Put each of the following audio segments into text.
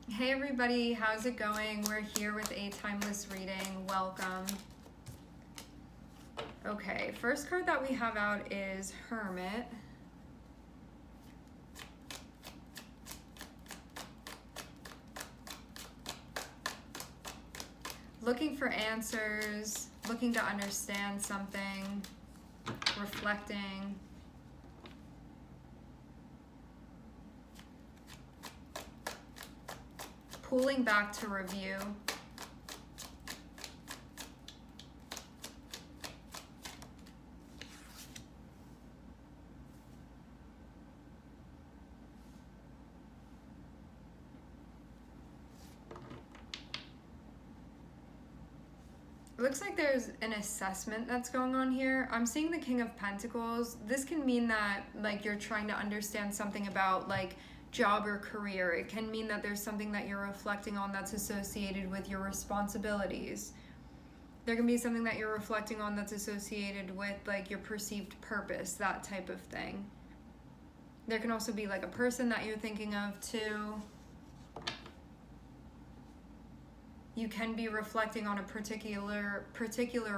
Hey everybody, how's it going? We're here with a timeless reading. Welcome. Okay, first card that we have out is Hermit. Looking for answers, looking to understand something, reflecting. Pulling back to review. It looks like there's an assessment that's going on here. I'm seeing the King of Pentacles. This can mean that like you're trying to understand something about like job or career. It can mean that there's something that you're reflecting on that's associated with your responsibilities. There can be something that you're reflecting on that's associated with like your perceived purpose, that type of thing. There can also be like a person that you're thinking of too. You can be reflecting on a particular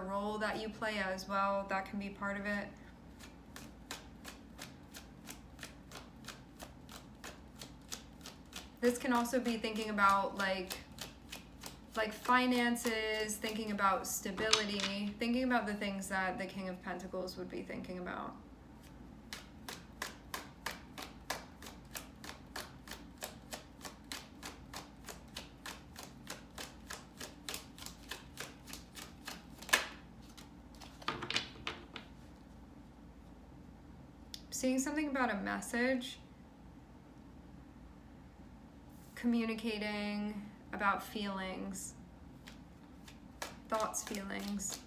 role that you play as well. That can be part of it. This can also be thinking about like finances, thinking about stability, thinking about the things that the King of Pentacles would be thinking about. Seeing something about a message, communicating about feelings, thoughts, feelings.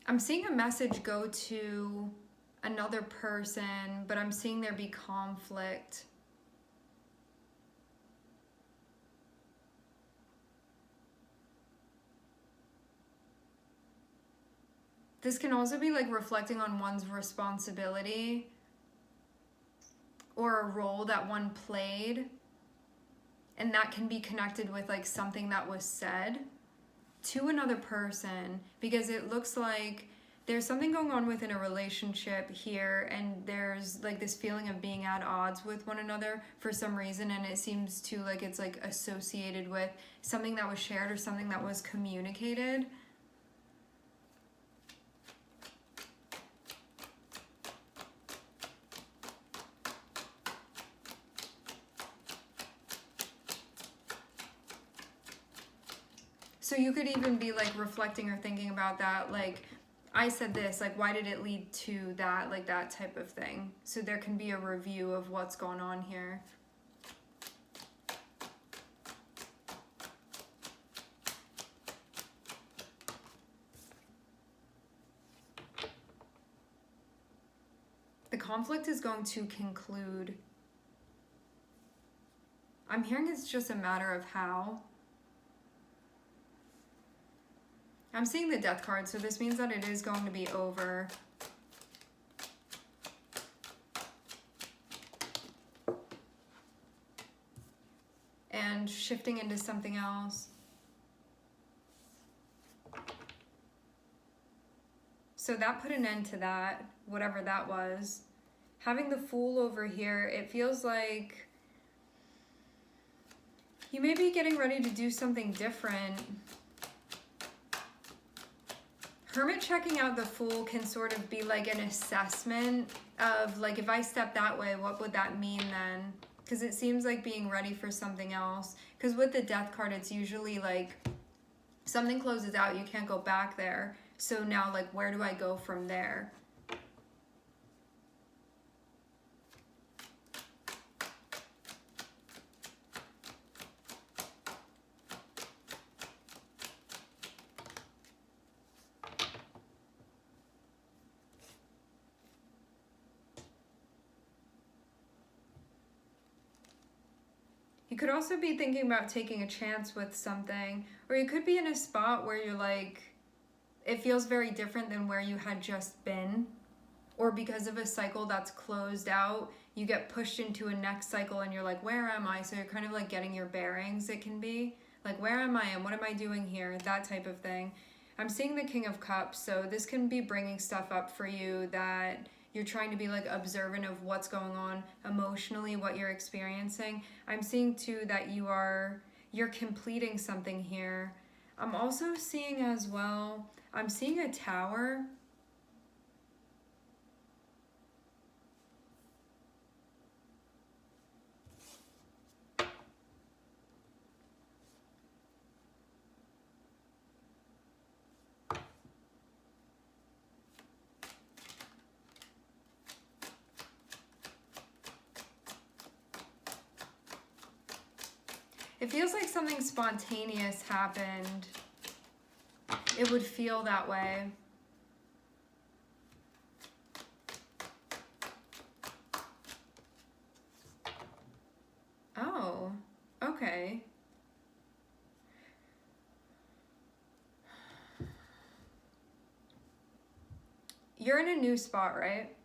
I'm seeing a message go to another person, but I'm seeing there be conflict. This can also be like reflecting on one's responsibility or a role that one played, and that can be connected with like something that was said to another person, because it looks like there's something going on within a relationship here, and there's like this feeling of being at odds with one another for some reason, and it seems to like it's like associated with something that was shared or something that was communicated. So you could even be like reflecting or thinking about that, like I said this, like why did it lead to that, like that type of thing. So there can be a review of what's going on here. The conflict is going to conclude. I'm hearing it's just a matter of how. I'm seeing the Death card, so this means that it is going to be over. And shifting into something else. So that put an end to that, whatever that was. Having the Fool over here, it feels like you may be getting ready to do something different. Hermit checking out the Fool can sort of be like an assessment of like, if I step that way, what would that mean then? Because it seems like being ready for something else. Because with the Death card, it's usually like something closes out, you can't go back there. So now like, where do I go from there? You could also be thinking about taking a chance with something, or you could be in a spot where you're like, it feels very different than where you had just been, or because of a cycle that's closed out, you get pushed into a next cycle and you're like, where am I? So you're kind of like getting your bearings, it can be. Like, where am I and what am I doing here? That type of thing. I'm seeing the King of Cups, so this can be bringing stuff up for you that you're trying to be like observant of what's going on emotionally, what you're experiencing. I'm seeing too that you're completing something here. I'm also seeing as well, I'm seeing a tower. It feels like something spontaneous happened. It would feel that way. Oh, okay. You're in a new spot, right?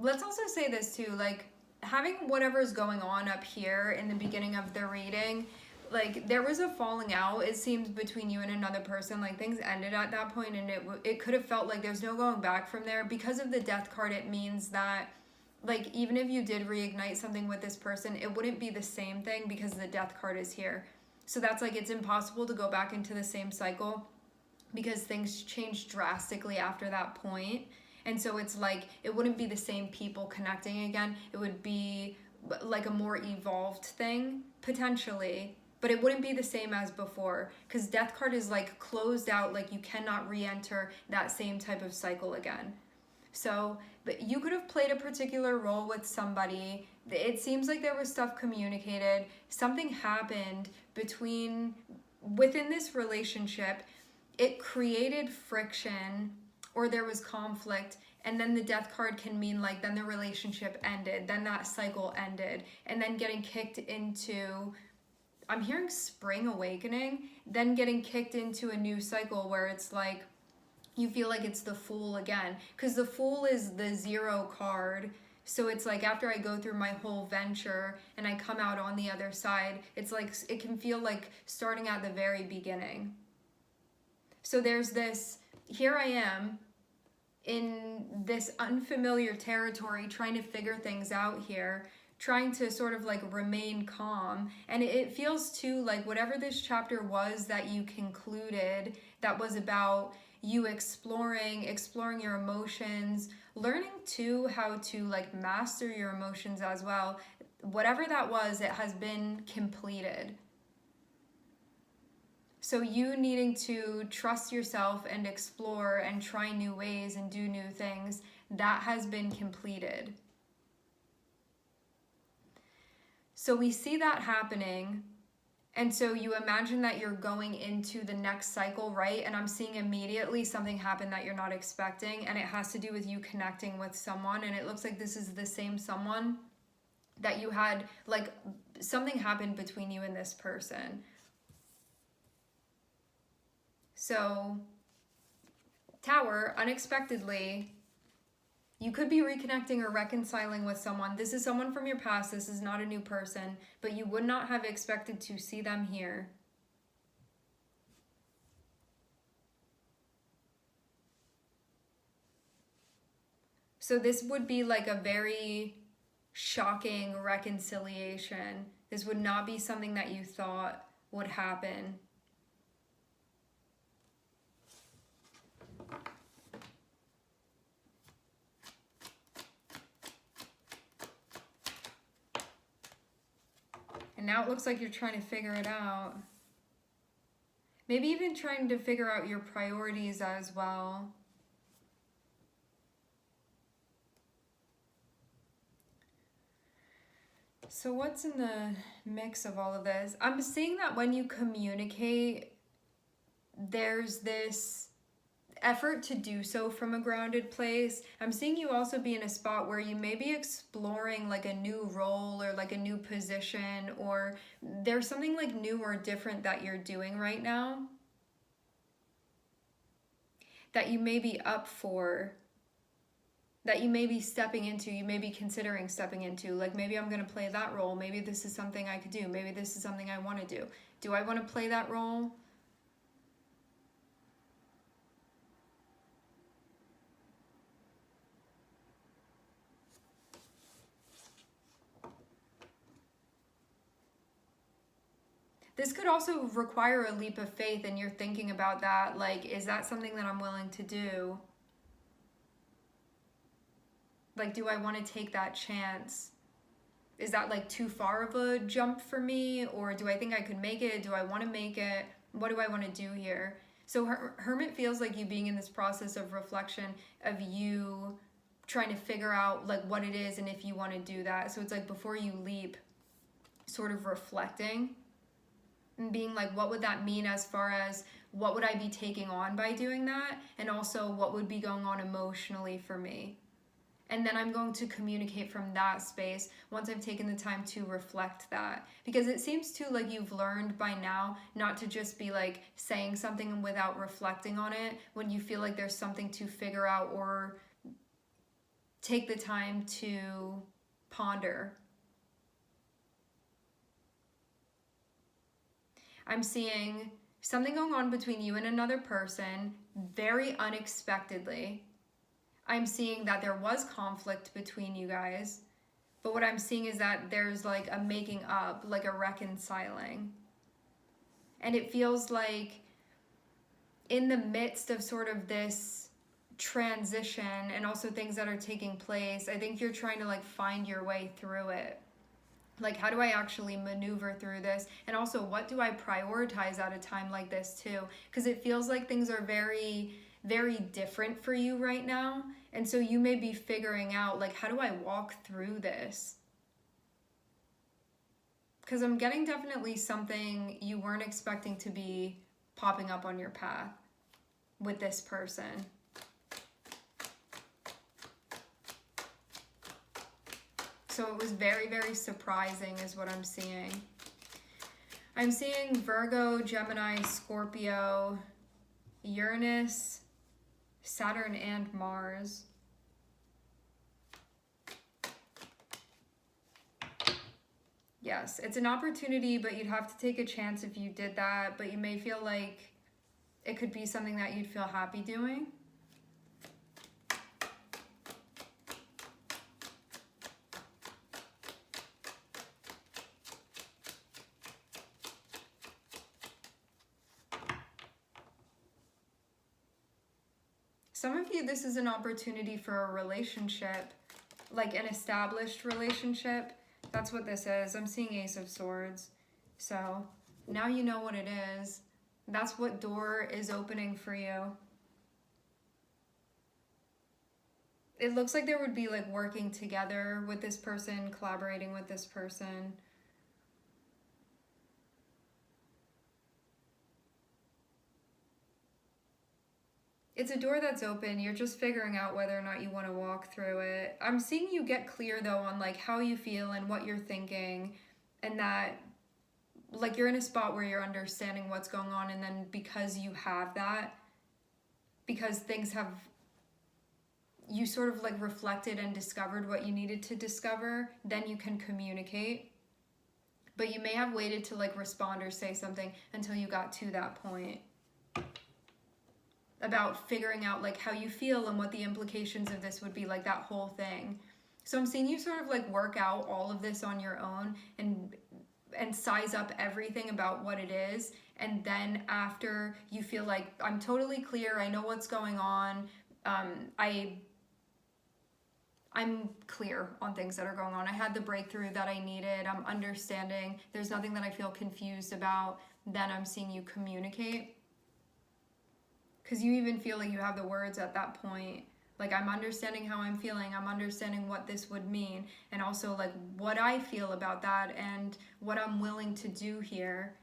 Let's also say this too, like having whatever's going on up here in the beginning of the reading, like there was a falling out, it seems, between you and another person. Like things ended at that point, and it could have felt like there's no going back from there. Because of the Death card, it means that like even if you did reignite something with this person, it wouldn't be the same thing because the Death card is here. So that's like it's impossible to go back into the same cycle because things changed drastically after that point. And so it's like it wouldn't be the same people connecting again. It would be like a more evolved thing potentially, but it wouldn't be the same as before because Death card is like closed out, like you cannot re-enter that same type of cycle again. So, but you could have played a particular role with somebody. It seems like there was stuff communicated. Something happened within this relationship. It created friction or there was conflict, and then the Death card can mean like then the relationship ended, then that cycle ended, and then getting kicked into, I'm hearing spring awakening, then getting kicked into a new cycle where it's like you feel like it's the Fool again, because the Fool is the 0 card. So it's like after I go through my whole venture and I come out on the other side, it's like it can feel like starting at the very beginning. So there's this, here I am in this unfamiliar territory trying to figure things out here, trying to sort of like remain calm. And it feels too like whatever this chapter was that you concluded, that was about you exploring your emotions, learning too how to like master your emotions as well. Whatever that was, it has been completed. So you needing to trust yourself and explore and try new ways and do new things, that has been completed. So we see that happening. And so you imagine that you're going into the next cycle, right? And I'm seeing immediately something happen that you're not expecting. And it has to do with you connecting with someone. And it looks like this is the same someone that you had, like something happened between you and this person. So, Tower, unexpectedly, you could be reconnecting or reconciling with someone. This is someone from your past. This is not a new person, but you would not have expected to see them here. So this would be like a very shocking reconciliation. This would not be something that you thought would happen. And now it looks like you're trying to figure it out. Maybe even trying to figure out your priorities as well. So what's in the mix of all of this? I'm seeing that when you communicate, there's this, effort to do so from a grounded place. I'm seeing you also be in a spot where you may be exploring like a new role or like a new position, or there's something like new or different that you're doing right now that you may be up for, that you may be stepping into, you may be considering stepping into. Like, maybe I'm going to play that role. Maybe this is something I could do. Maybe this is something I want to do. Do I want to play that role? This could also require a leap of faith, and you're thinking about that. Like, is that something that I'm willing to do? Like, do I want to take that chance? Is that like too far of a jump for me? Or do I think I could make it? Do I want to make it? What do I want to do here? So Hermit feels like you being in this process of reflection, of you trying to figure out like what it is and if you want to do that. So it's like before you leap, sort of reflecting and being like, what would that mean as far as what would I be taking on by doing that? And also what would be going on emotionally for me? And then I'm going to communicate from that space once I've taken the time to reflect that. Because it seems too like you've learned by now not to just be like saying something without reflecting on it when you feel like there's something to figure out or take the time to ponder. I'm seeing something going on between you and another person very unexpectedly. I'm seeing that there was conflict between you guys, but what I'm seeing is that there's like a making up, like a reconciling. And it feels like in the midst of sort of this transition and also things that are taking place, I think you're trying to like find your way through it. Like, how do I actually maneuver through this? And also, what do I prioritize at a time like this too? Because it feels like things are very, very different for you right now. And so you may be figuring out, like, how do I walk through this? Because I'm getting definitely something you weren't expecting to be popping up on your path with this person. So it was very, very surprising is what I'm seeing. I'm seeing Virgo, Gemini, Scorpio, Uranus, Saturn, and Mars. Yes, it's an opportunity, but you'd have to take a chance if you did that. But you may feel like it could be something that you'd feel happy doing. Some of you, this is an opportunity for a relationship, like an established relationship. That's what this is. I'm seeing Ace of Swords. So now you know what it is. That's what door is opening for you. It looks like there would be like working together with this person, collaborating with this person. It's a door that's open. You're just figuring out whether or not you want to walk through it. I'm seeing you get clear though on like how you feel and what you're thinking, and that like you're in a spot where you're understanding what's going on, and then because you have that, because things have, you sort of like reflected and discovered what you needed to discover, then you can communicate. But you may have waited to like respond or say something until you got to that point about figuring out like how you feel and what the implications of this would be, like that whole thing. So I'm seeing you sort of like work out all of this on your own and size up everything about what it is, and then after you feel like I'm totally clear, I know what's going on, I'm clear on things that are going on, I had the breakthrough that I needed, I'm understanding, there's nothing that I feel confused about, then I'm seeing you communicate. Because you even feel like you have the words at that point. Like, I'm understanding how I'm feeling. I'm understanding what this would mean. And also, like, what I feel about that and what I'm willing to do here.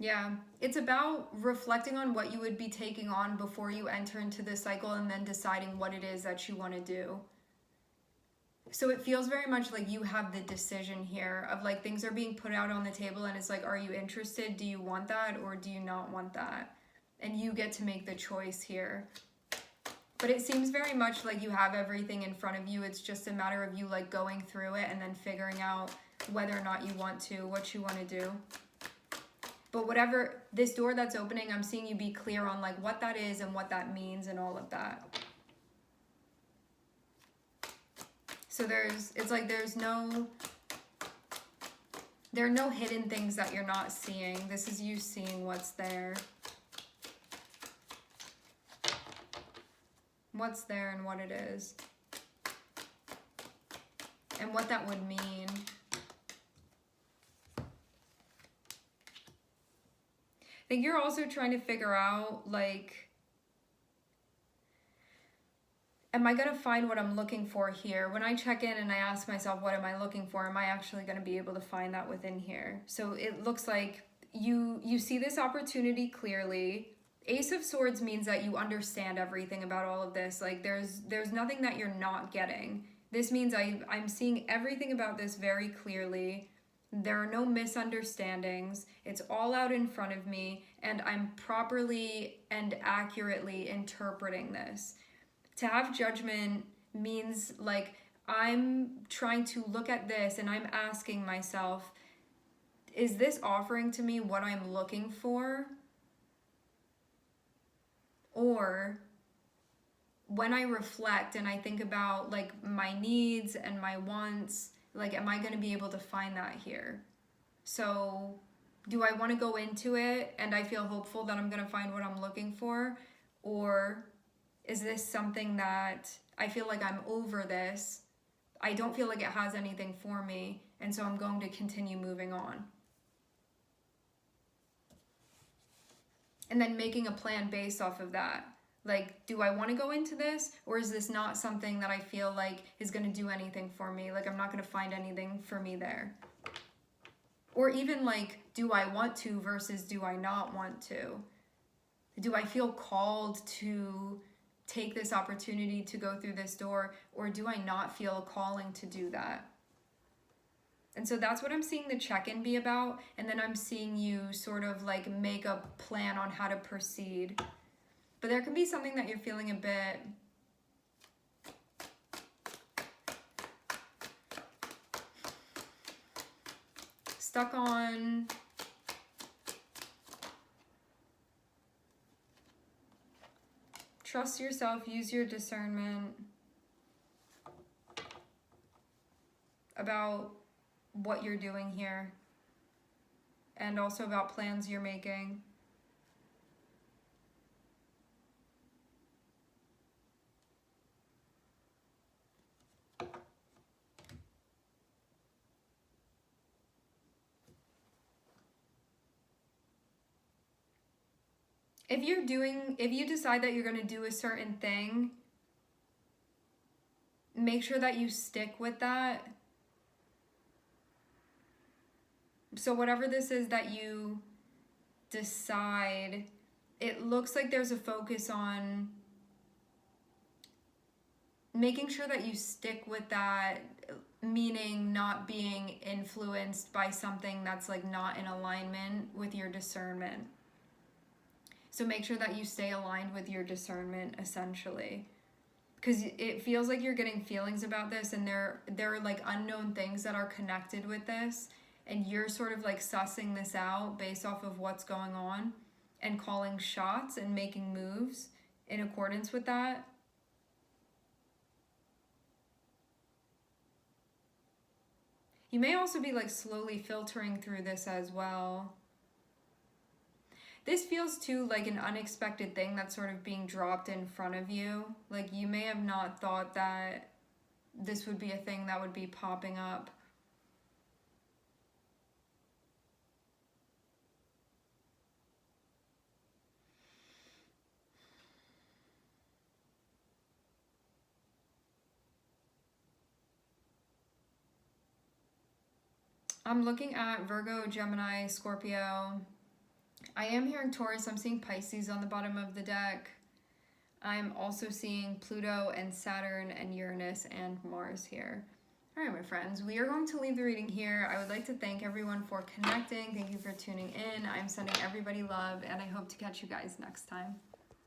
Yeah, it's about reflecting on what you would be taking on before you enter into this cycle and then deciding what it is that you want to do. So it feels very much like you have the decision here of like things are being put out on the table and it's like, are you interested? Do you want that or do you not want that? And you get to make the choice here. But it seems very much like you have everything in front of you. It's just a matter of you like going through it and then figuring out whether or not you want to, what you want to do. But whatever, this door that's opening, I'm seeing you be clear on like what that is and what that means and all of that. So it's like there are no hidden things that you're not seeing. This is you seeing what's there. What's there and what it is. And what that would mean. I think you're also trying to figure out, like, am I going to find what I'm looking for here? When I check in and I ask myself, what am I looking for? Am I actually going to be able to find that within here? So it looks like you see this opportunity clearly. Ace of Swords means that you understand everything about all of this. Like there's nothing that you're not getting. This means I'm seeing everything about this very clearly. There are no misunderstandings. It's all out in front of me, and I'm properly and accurately interpreting this. To have judgment means like I'm trying to look at this and I'm asking myself, is this offering to me what I'm looking for? Or when I reflect and I think about like my needs and my wants, like, am I going to be able to find that here? So do I want to go into it and I feel hopeful that I'm going to find what I'm looking for? Or is this something that I feel like I'm over this? I don't feel like it has anything for me, and so I'm going to continue moving on. And then making a plan based off of that. Like, do I want to go into this, or is this not something that I feel like is going to do anything for me? Like, I'm not going to find anything for me there. Or even like, do I want to versus do I not want to? Do I feel called to take this opportunity to go through this door, or do I not feel a calling to do that? And so that's what I'm seeing the check-in be about, and then I'm seeing you sort of like make a plan on how to proceed. But there can be something that you're feeling a bit stuck on. Trust yourself, use your discernment about what you're doing here and also about plans you're making. If you decide that you're going to do a certain thing, make sure that you stick with that. So whatever this is that you decide, it looks like there's a focus on making sure that you stick with that, meaning not being influenced by something that's like not in alignment with your discernment. So make sure that you stay aligned with your discernment, essentially. Because it feels like you're getting feelings about this, and there are like unknown things that are connected with this, and you're sort of like sussing this out based off of what's going on and calling shots and making moves in accordance with that. You may also be like slowly filtering through this as well. This feels too like an unexpected thing that's sort of being dropped in front of you. Like you may have not thought that this would be a thing that would be popping up. I'm looking at Virgo, Gemini, Scorpio. I am hearing Taurus. I'm seeing Pisces on the bottom of the deck. I'm also seeing Pluto and Saturn and Uranus and Mars here. All right, my friends, we are going to leave the reading here. I would like to thank everyone for connecting. Thank you for tuning in. I'm sending everybody love, and I hope to catch you guys next time.